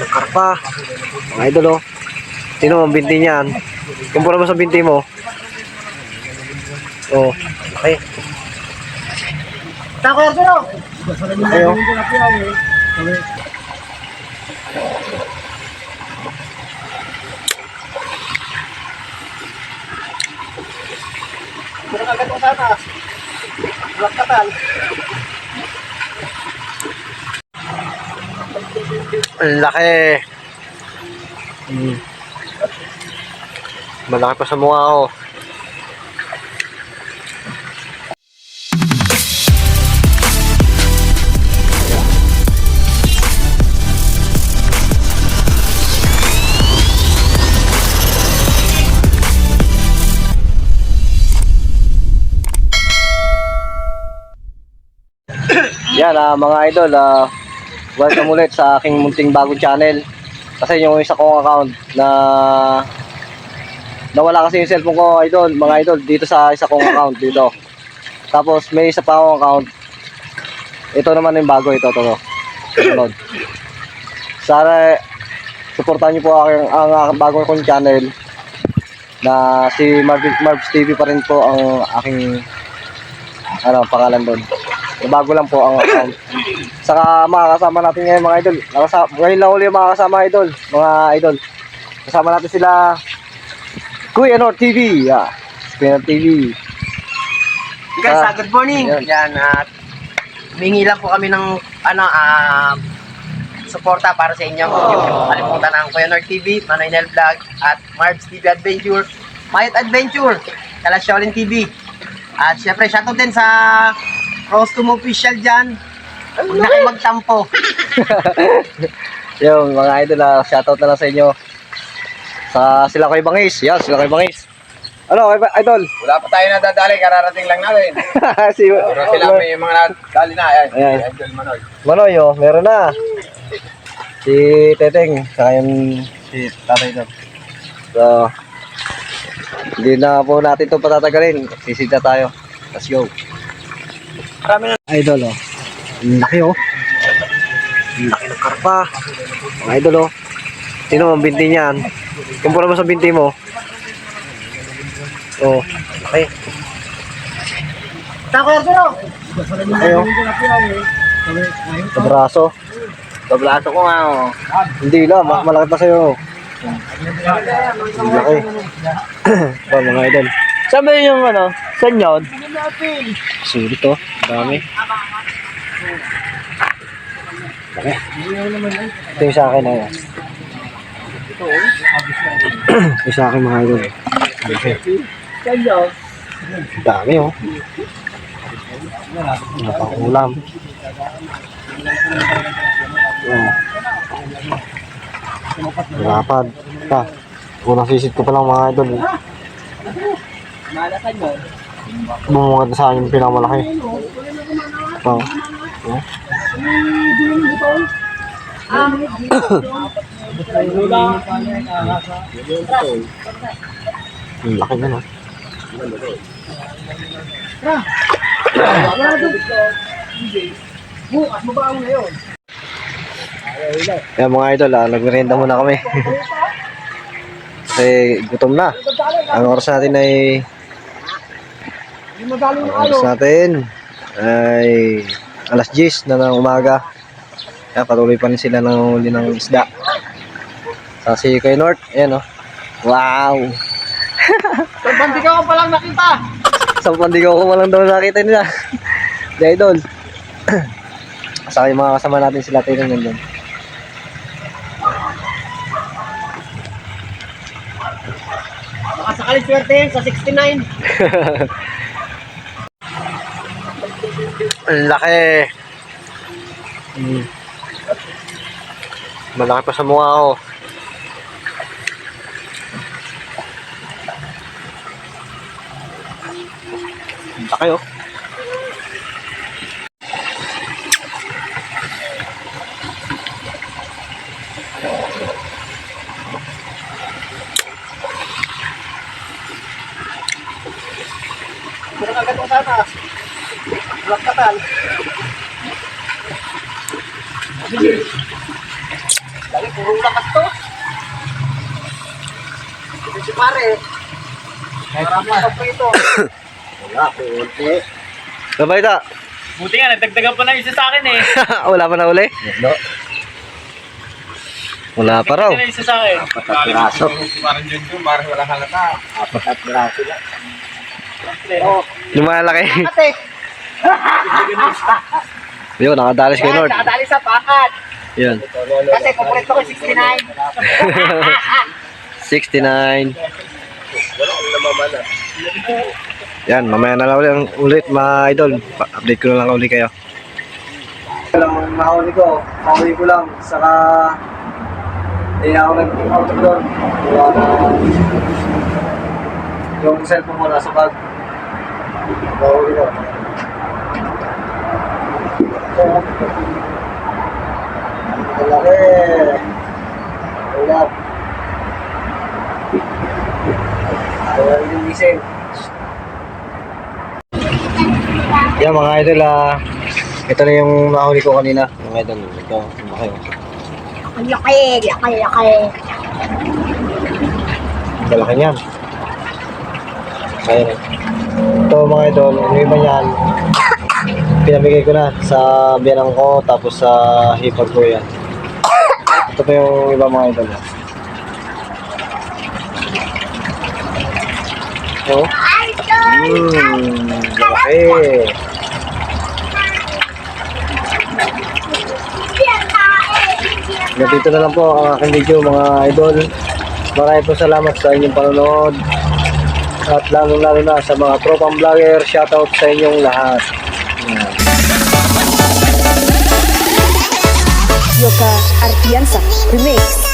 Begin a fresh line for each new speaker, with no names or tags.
Karpa. Mga idol oh. Sino ang binti niyan? Kumpara mo sa binti mo. Oh, okay.
Tako pero.
Ayo.
Pero agad mo sana. Bulak katal.
Ang laki. Malaki pa sa mukha ko. Yan mga idol, welcome ulit sa aking munting bagong channel. Kasi yung isa kong account na nawala kasi yung cellphone ko idol, mga idol, dito sa isa kong account dito. Tapos may isa pa akong account. Ito naman yung bago ito. Sunod. Sana suportahan niyo po ang bagong kong channel na si Marbs TV pa rin po ang aking pangalan doon. Bago lang po ang account. Saka makakasama natin ngayon mga idol. Ngayon lang uli yung makakasama mga idol. Kasama natin sila Kuya Nort TV. Kuya Nort TV.
Guys, good morning. Yan at humingi lang po kami ng suporta para sa inyo. Huwag niyo po kalimutan ang Kuya Nort TV, Manoy Nel Vlog at Marbs TV Adventure, Mayot Adventure, Kalasyaolin TV. At syempre shoutout din sa Rostum Official dyan. Huwag na kayo magtampo.
Yung mga idol, shoutout na lang sa inyo. Sila Kuya Bangis. Yan, sila Kuya Bangis. Ano, idol?
Wala pa tayo nadadali, kararating lang natin. Pero sila may mga nadali na. Ayan. Idol Manoy.
Manoy, meron na. Si Teteng, saka yung si tatay doon. So, hindi na po natin ito patatagalin. Sisita tayo. Let's go.
Marami na.
Idol, ang laki ang laki ng karpa. Mga idol sino ang binti niyan? Kumpara mo sa binti mo. Oh, laki.
Tako pero.
Ayo. Sa braso.
Sa braso ko nga.
Hindi lang, mas malaki pa sa'yo. Ang laki. Mga idol.
Saan ba yung saan yun?
Sulit to. Dami. Okay. Ito yung sa akin na yan. Ito sa akin mga idol.
Saan yun?
Dami napakulam. Lapad. Unang sisit ko pa lang mga idol.
Malasan yun?
Bumungad na sa akin yung pinakamalaki. Ito. Ang laki na
Bukas mo ba ang ngayon?
Kaya mga idol, nagmerienda muna kami. Kasi gutom na. Ang oras natin ay alas 10 na ng umaga. Kaya patuloy pa rin sila ng huli ng isda. Sa si Kuya Nort, ayan wow.
Sa bandigaw ko pa lang nakita.
Sa pandigaw ko malang daw nakita nila. Di idol. Saka yung mga kasama natin sila tayo nandun.
Baka sakali swerte sa 69.
Ang laki. Malaki pa sa mukha ko. Ang laki
Pero agad mo sana. Bulak katal. Dali po. Puro lakas to. Ito si pare. Marami pa ito. Wala, kunti.
Nabalita.
Buti nga, nagdagdagan pa na isa sa akin eh.
Wala pa na uli?
No.
Wala pa raw.
Ito na isa sa akin.
Piraso. Parang yun yung, parang wala halata.
4 piraso lang.
Yung malaki.
Ate,
Yun, nakadalis kay Lord.
nakadali sa pakat.
Yun.
Kasi kumpleto ko 69.
69. Yan, mamaya na lang ulit mga idol. Update ko na lang ulit kayo. Lang mahuli ko lang. Saka hindi na ako nag-out doon. Wala na yung cellphone mo nasa bag. Mahuli ko. Malaki. Wala. Wala yung gising. Yan mga idol, ito na yung nahuli ko kanina. Mga idol, ito, lumaki.
Ang laki.
Malaki niyan. Ayan. Ito mga idol, yung iba niyan, pinamigay ko na sa biyanang ko, tapos sa hipag ko yan. Ito pa yung iba mga idol. Oh. Malaki. Dito na lang po ang aking video mga idol. Maraming po salamat sa inyong panonood. At lalo na sa mga tropang vlogger, shoutout sa inyong lahat. Yan.
Yoka Artiansa Remix.